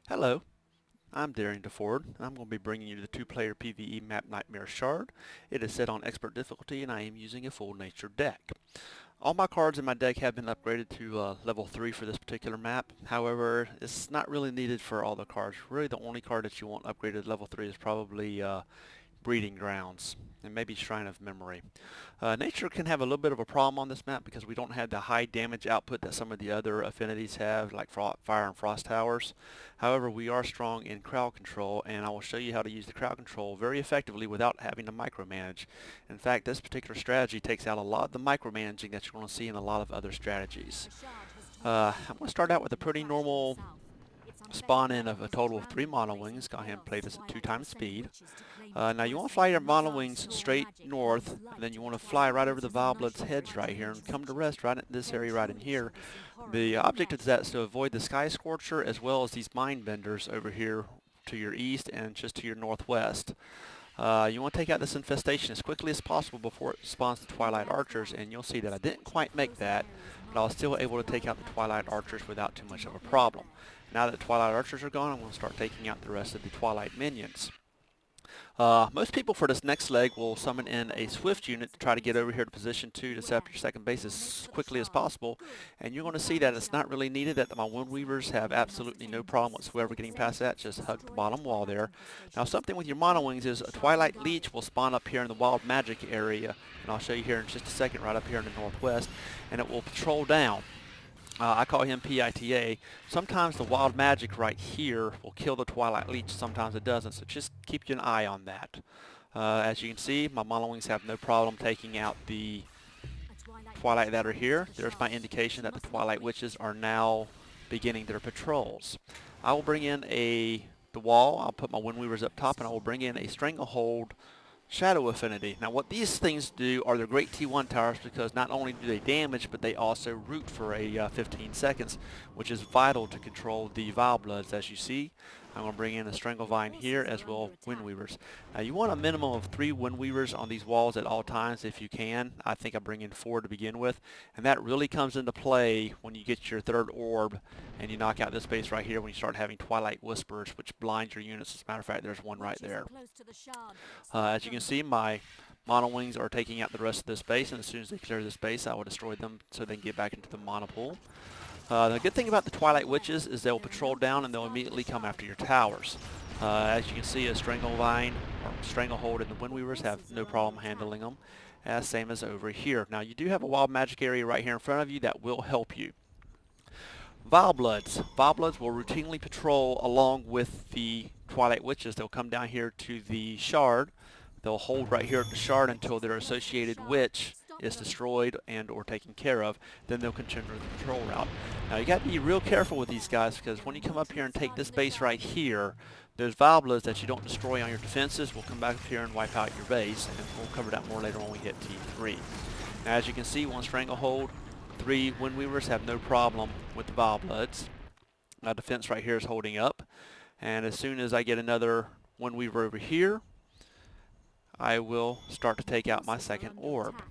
Hello, I'm Daring DeFord, and I'm going to be bringing you the two-player PvE map Nightmare Shard. It is set on expert difficulty, and I am using a full nature deck. All my cards in my deck have been upgraded to level 3 for this particular map. However, it's not really needed for all the cards. Really, the only card that you want upgraded to level 3 is probably Breeding Grounds, and maybe Shrine of Memory. Nature can have a little bit of a problem on this map because we don't have the high damage output that some of the other affinities have, like Fire and Frost Towers. However, we are strong in crowd control, and I will show you how to use the crowd control very effectively without having to micromanage. In fact, this particular strategy takes out a lot of the micromanaging that you're going to see in a lot of other strategies. I'm going to start out with a pretty normal spawn in of a total of 3 mono wings. Go ahead and play this at 2 times speed. Now you want to fly your mono wings straight north, and then you want to fly right over the Vileblood's heads right here and come to rest right in this area right in here. The object of that is to avoid the Sky Scorcher as well as these Mind Benders over here to your east and just to your northwest. You want to take out this infestation as quickly as possible before it spawns the Twilight Archers, and you'll see that I didn't quite make that, but I was still able to take out the Twilight Archers without too much of a problem. Now that the Twilight Archers are gone, I'm going to start taking out the rest of the Twilight minions. Most people for this next leg will summon in a Swift unit to try to get over here to position 2 to set up your second base as quickly as possible, and you're going to see that it's not really needed, that my Windweavers have absolutely no problem whatsoever getting past that. Just hug the bottom wall there. Now something with your mono wings is a Twilight Leech will spawn up here in the Wild Magic area, and I'll show you here in just a second right up here in the northwest, and it will patrol down. I call him PITA. Sometimes the Wild Magic right here will kill the Twilight Leech, sometimes it doesn't, so just keep an eye on that. As you can see, my mono wings have no problem taking out the Twilight that are here. There's my indication that the Twilight Witches are now beginning their patrols. I will bring in the wall, I'll put my Windweavers up top, and I will bring in a Stranglehold Shadow Affinity. Now what these things do are they're great T1 towers because not only do they damage, but they also root for a 15 seconds, which is vital to control the Vilebloods. As you see, I'm going to bring in a Stranglevine here as well Windweavers. Now you want a minimum of 3 Windweavers on these walls at all times if you can. I think I bring in 4 to begin with, and that really comes into play when you get your 3rd orb and you knock out this base right here when you start having Twilight Whispers, which blinds your units. As a matter of fact, there's one right there. As you can see, my mono wings are taking out the rest of this base, and as soon as they clear this base, I will destroy them so they can get back into the mono pool. The good thing about the Twilight Witches is they'll patrol down and they'll immediately come after your towers. As you can see, a Stranglevine or Stranglehold and the Windweavers have no problem handling them, same as over here. Now you do have a Wild Magic area right here in front of you that will help you. Vilebloods. Vilebloods will routinely patrol along with the Twilight Witches. They'll come down here to the Shard. They'll hold right here at the Shard until their associated witch is destroyed and or taken care of. Then they'll continue the patrol route. Now you got to be real careful with these guys because when you come up here and take this base right here, those Vilebloods that you don't destroy on your defenses will come back up here and wipe out your base, and we'll cover that more later when we hit T3. Now as you can see, one Stranglehold, 3 Windweavers have no problem with the Vilebloods. My defense right here is holding up, and as soon as I get another Windweaver over here, I will start to take out my second orb.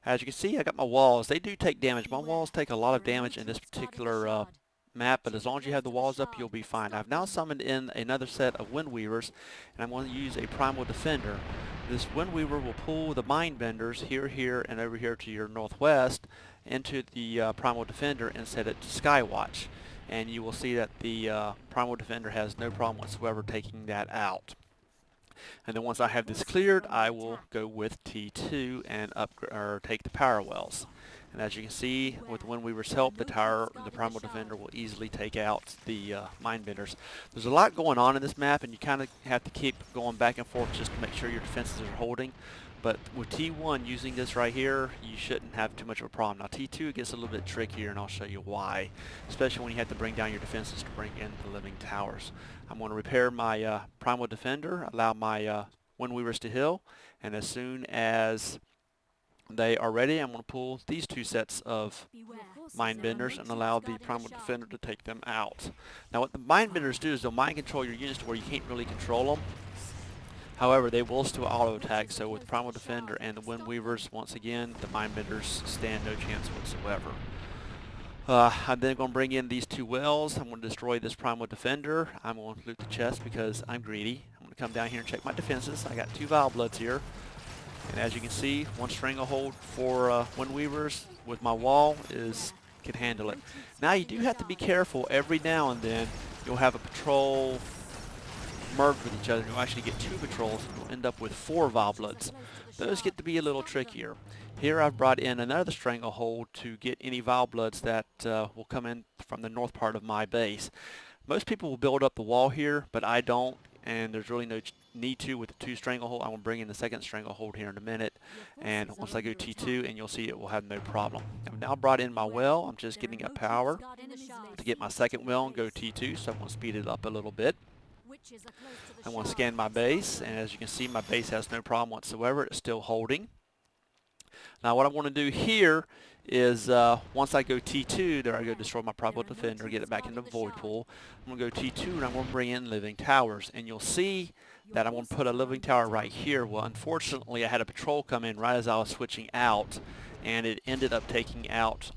As you can see, I got my walls. They do take damage. My walls take a lot of damage in this particular map, but as long as you have the walls up, you'll be fine. I've now summoned in another set of Windweavers, and I'm going to use a Primal Defender. This Windweaver will pull the Mind Benders here, and over here to your northwest into the Primal Defender and set it to Skywatch. And you will see that the Primal Defender has no problem whatsoever taking that out. And then once I have this cleared, I will go with T2 and take the Parallels. And as you can see, with the Windweaver's help, the Primal Defender will easily take out the Mind Benders. There's a lot going on in this map, and you kind of have to keep going back and forth just to make sure your defenses are holding. But with T1, using this right here, you shouldn't have too much of a problem. Now T2 gets a little bit trickier, and I'll show you why, especially when you have to bring down your defenses to bring in the living towers. I'm going to repair my Primal Defender, allow my Windweavers to heal, and as soon as they are ready, I'm going to pull these 2 sets of Mind Benders and allow the Primal Defender to take them out. Now what the Mind Benders do is they'll mind control your units to where you can't really control them. However, they will still auto attack, so with Primal Defender and the Windweavers, once again, the Mind Benders stand no chance whatsoever. I'm then going to bring in these two wells. I'm going to destroy this Primal Defender. I'm going to loot the chest because I'm greedy. I'm going to come down here and check my defenses. I got 2 Vile Bloods here. And as you can see, 1 Stranglehold for Windweavers with my wall can handle it. Now you do have to be careful. Every now and then you'll have a patrol merge with each other. You'll actually get 2 patrols and you'll end up with 4 Vile Bloods. Those get to be a little trickier. Here I've brought in another Stranglehold to get any Vile Bloods that will come in from the north part of my base. Most people will build up the wall here, but I don't, and there's really no need to with the 2 Stranglehold. I'm going to bring in the 2nd Stranglehold here in a minute, and once I go T2, and you'll see it will have no problem. I've now brought in my well. I'm just getting up power to get my 2nd well and go T2, so I'm going to speed it up a little bit. I want to scan my base, and as you can see, my base has no problem whatsoever. It's still holding. Now what I want to do here is once I go T2, there I go destroy my Primal Defender, get it back into the Void Pool. I'm going to go T2 and I'm going to bring in Living Towers, and you'll see that I'm going to put a Living Tower right here. Well, unfortunately I had a patrol come in right as I was switching out, and it ended up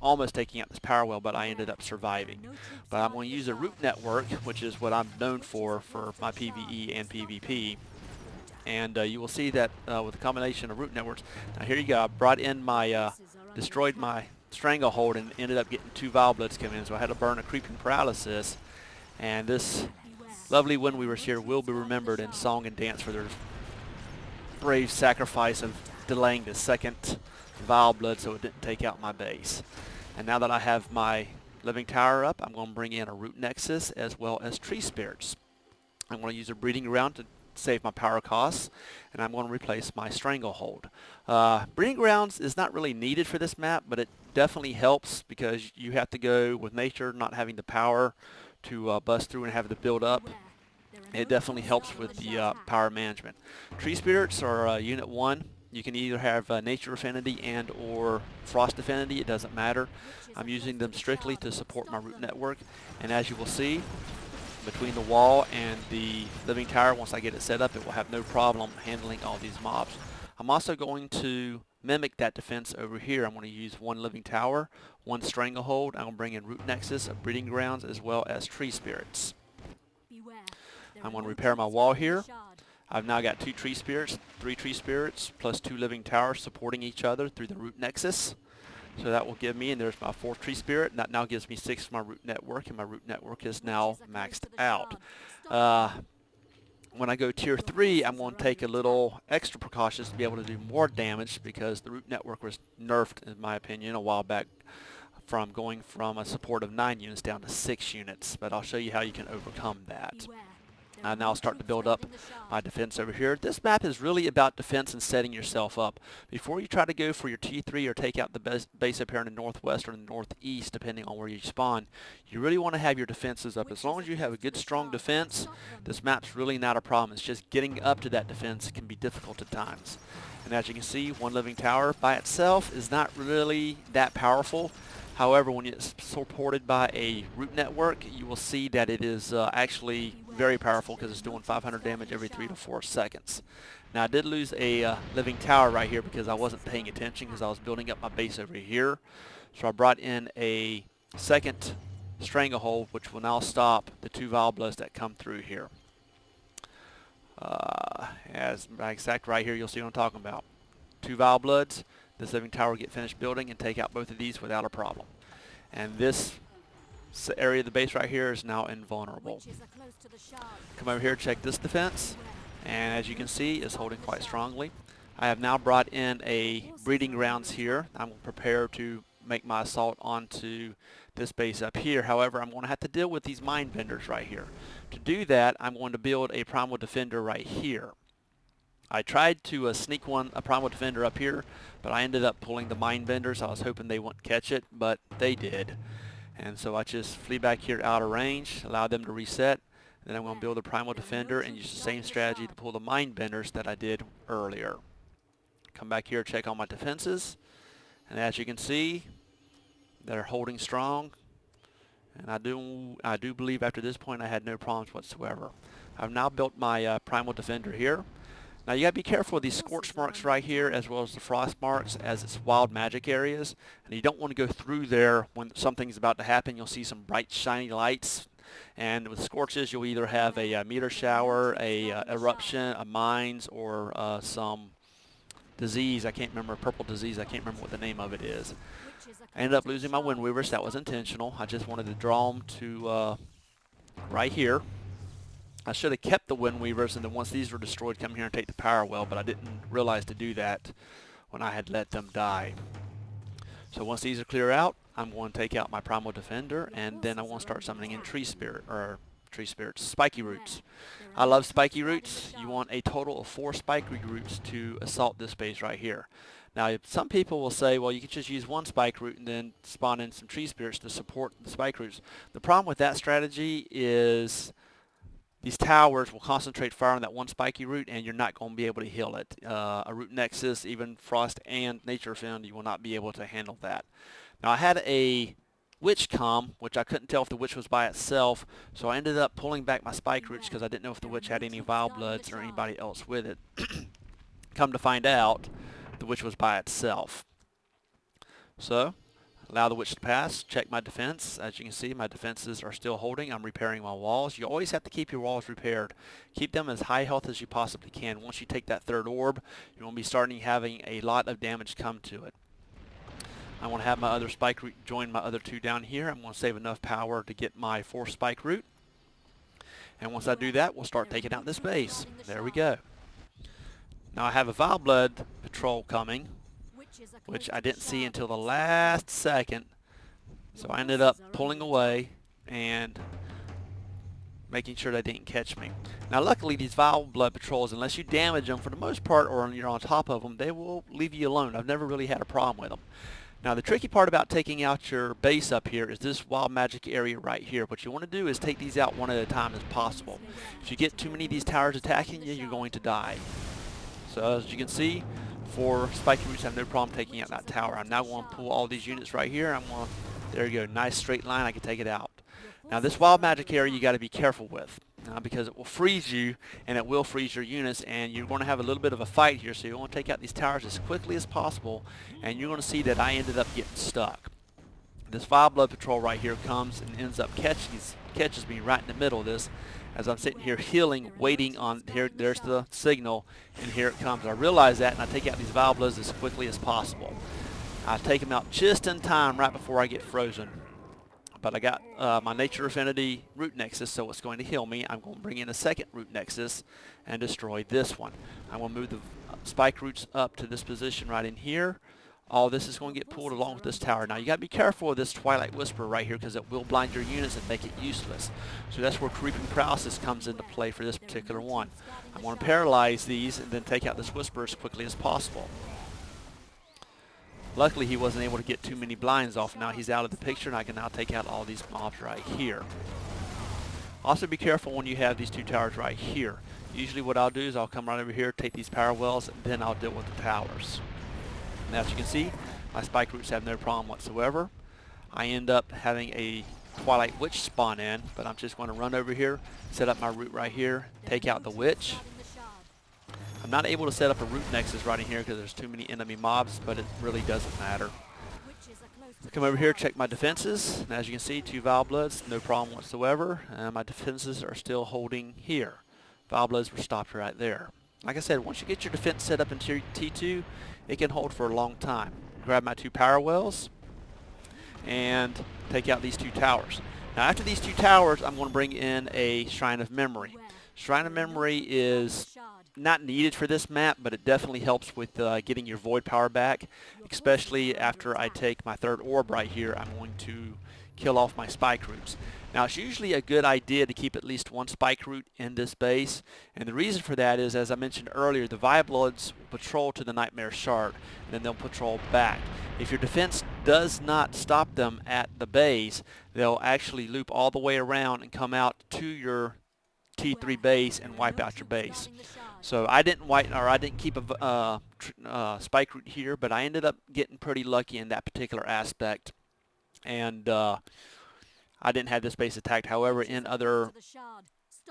almost taking out this power well, but I ended up surviving. But I'm going to use a root network, which is what I'm known for my PvE and PvP. And you will see that with a combination of root networks. Now here you go. I brought in my, destroyed my Stranglehold and ended up getting 2 Vile Bloods come in. So I had to burn a Creeping Paralysis. And this lovely Windweavers here will be remembered in song and dance for their brave sacrifice of delaying the 2nd Vile Blood so it didn't take out my base. And now that I have my Living Tower up, I'm going to bring in a Root Nexus as well as Treespirits. I'm going to use a Breeding Ground to save my power costs, and I'm going to replace my Stranglehold. Breeding Grounds is not really needed for this map, but it definitely helps because you have to go with nature, not having the power to bust through and have to build up. It definitely helps with the power management. Tree Spirits are Unit 1. You can either have Nature Affinity and or Frost Affinity, it doesn't matter. I'm using them strictly to support my root network, and as you will see, between the wall and the Living Tower, once I get it set up, it will have no problem handling all these mobs. I'm also going to mimic that defense over here. I'm going to use 1 Living Tower, 1 Stranglehold. I'm going to bring in Root Nexus, a Breeding Grounds, as well as Tree Spirits. I'm going to repair my wall here. I've now got 2 Tree Spirits, 3 Tree Spirits, plus 2 Living Towers supporting each other through the Root Nexus. So that will give me, and there's my 4th Tree Spirit, and that now gives me 6 for my root network, and my root network is now maxed out. When I go Tier 3, I'm going to take a little extra precautions to be able to do more damage because the root network was nerfed, in my opinion, a while back from going from a support of 9 units down to 6 units, but I'll show you how you can overcome that. Now I'll start to build up my defense over here. This map is really about defense and setting yourself up. Before you try to go for your T3 or take out the base up here in the northwest or the northeast, depending on where you spawn, you really want to have your defenses up. As long as you have a good, strong defense, this map's really not a problem. It's just getting up to that defense can be difficult at times. And as you can see, 1 Living Tower by itself is not really that powerful. However, when it's supported by a root network, you will see that it is actually very powerful because it's doing 500 damage every 3 to 4 seconds. Now I did lose a Living Tower right here because I wasn't paying attention because I was building up my base over here. So I brought in a 2nd Stranglehold, which will now stop the 2 Vile Bloods that come through here. As my exact right here, you'll see what I'm talking about. 2 Vile Bloods. This Living Tower will get finished building and take out both of these without a problem. And this area of the base right here is now invulnerable. Come over here, check this defense, and as you can see, it's holding quite strongly. I have now brought in a Breeding Grounds here. I'm prepared to make my assault onto this base up here. However, I'm going to have to deal with these Mind Benders right here. To do that, I'm going to build a Primal Defender right here. I tried to sneak a Primal Defender up here, but I ended up pulling the Mind Benders. I was hoping they wouldn't catch it, but they did. And so I just flee back here out of range, allow them to reset, and then I'm going to build a Primal Defender and use the same strategy to pull the Mind Benders that I did earlier. Come back here, check all my defenses, and as you can see, they're holding strong. And I do believe after this point I had no problems whatsoever. I've now built my Primal Defender here. Now you gotta be careful with these scorch marks right here as well as the frost marks, as it's wild magic areas, and you don't want to go through there when something's about to happen. You'll see some bright shiny lights, and with scorches you'll either have a meteor shower, a eruption, a mines, or some disease. I can't remember, purple disease. I can't remember what the name of it is. I ended up losing my Windweavers. That was intentional. I just wanted to draw them to right here. I should have kept the Windweavers, and then once these were destroyed, come here and take the power well, but I didn't realize to do that when I had let them die. So once these are clear out, I'm going to take out my Primal Defender, and then I want to start summoning in Treespirits, Spiky Roots. I love Spiky Roots. You want a total of 4 Spiky Roots to assault this base right here. Now, some people will say, well, you can just use 1 Spike Root and then spawn in some Treespirits to support the Spike Roots. The problem with that strategy is these towers will concentrate fire on that 1 spiky root, and you're not going to be able to heal it. A root nexus, even frost and nature defend, you will not be able to handle that. Now I had a witch come, which I couldn't tell if the witch was by itself, so I ended up pulling back my spike roots because I didn't know if the witch had any vile bloods or anybody else with it. Come to find out, the witch was by itself. So allow the witch to pass, check my defense. As you can see, my defenses are still holding. I'm repairing my walls. You always have to keep your walls repaired. Keep them as high health as you possibly can. Once you take that 3rd orb, you're going to be starting having a lot of damage come to it. I want to have my other spike root join my other 2 down here. I'm going to save enough power to get my 4th spike root. And once I do that, we'll start taking out this base. There we go. Now I have a Vile Blood patrol coming, which I didn't see until the last second, so I ended up pulling away and making sure they didn't catch me. Now luckily these Vile Blood patrols, unless you damage them for the most part or you're on top of them, they will leave you alone. I've never really had a problem with them. Now the tricky part about taking out your base up here is this wild magic area right here. What you want to do is take these out one at a time as possible. If you get too many of these towers attacking you, you're going to die. So as you can see, 4 spiky roots have no problem taking out that tower. I'm now going to pull all these units right here. There you go, nice straight line. I can take it out. Now this wild magic area you got to be careful with because it will freeze you, and it will freeze your units, and you're going to have a little bit of a fight here. So you want to take out these towers as quickly as possible, and you're going to see that I ended up getting stuck. This Vile Blood patrol right here comes and ends up catches me right in the middle of this. As I'm sitting here healing, waiting on here, there's the signal, and here it comes. I realize that, and I take out these Vile Bloods as quickly as possible. I take them out just in time, right before I get frozen. But I got my Nature Affinity Root Nexus, so it's going to heal me. I'm going to bring in a 2nd Root Nexus and destroy this one. I'm going to move the Spike Roots up to this position right in here. All this is going to get pulled along with this tower. Now you got to be careful with this Twilight Whisper right here because it will blind your units and make it useless. So that's where Creeping Paralysis comes into play for this particular one. I'm going to paralyze these and then take out this Whisper as quickly as possible. Luckily he wasn't able to get too many blinds off. Now he's out of the picture, and I can now take out all these mobs right here. Also be careful when you have these 2 towers right here. Usually what I'll do is I'll come right over here, take these power wells, and then I'll deal with the towers. Now as you can see, my spike roots have no problem whatsoever. I end up having a Twilight Witch spawn in, but I'm just going to run over here, set up my root right here, take out the witch. I'm not able to set up a root nexus right in here because there's too many enemy mobs, but it really doesn't matter. Come over here, check my defenses, and as you can see, 2 Vile Bloods, no problem whatsoever. My defenses are still holding here. Vile Bloods were stopped right there. Like I said, once you get your defense set up in T2, it can hold for a long time. Grab my 2 power wells and take out these 2 towers. Now after these 2 towers, I'm going to bring in a Shrine of Memory. Shrine of Memory is not needed for this map, but it definitely helps with getting your void power back, especially after I take my 3rd orb right here. I'm going to kill off my spike roots. Now it's usually a good idea to keep at least 1 spike root in this base, and the reason for that is, as I mentioned earlier, the Vile Bloods will patrol to the Nightmare Shard, and then they'll patrol back. If your defense does not stop them at the base, they'll actually loop all the way around and come out to your T3 base and wipe out your base. So I didn't keep a spike root here, but I ended up getting pretty lucky in that particular aspect, and I didn't have this base attacked. However, in other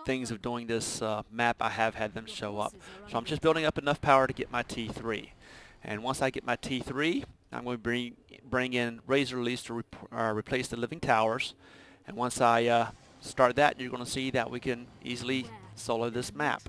things of doing this map, I have had them show up. So I'm just building up enough power to get my T3. And once I get my T3, I'm going to bring in Razor Release to replace the living towers. And once I start that, you're going to see that we can easily solo this map.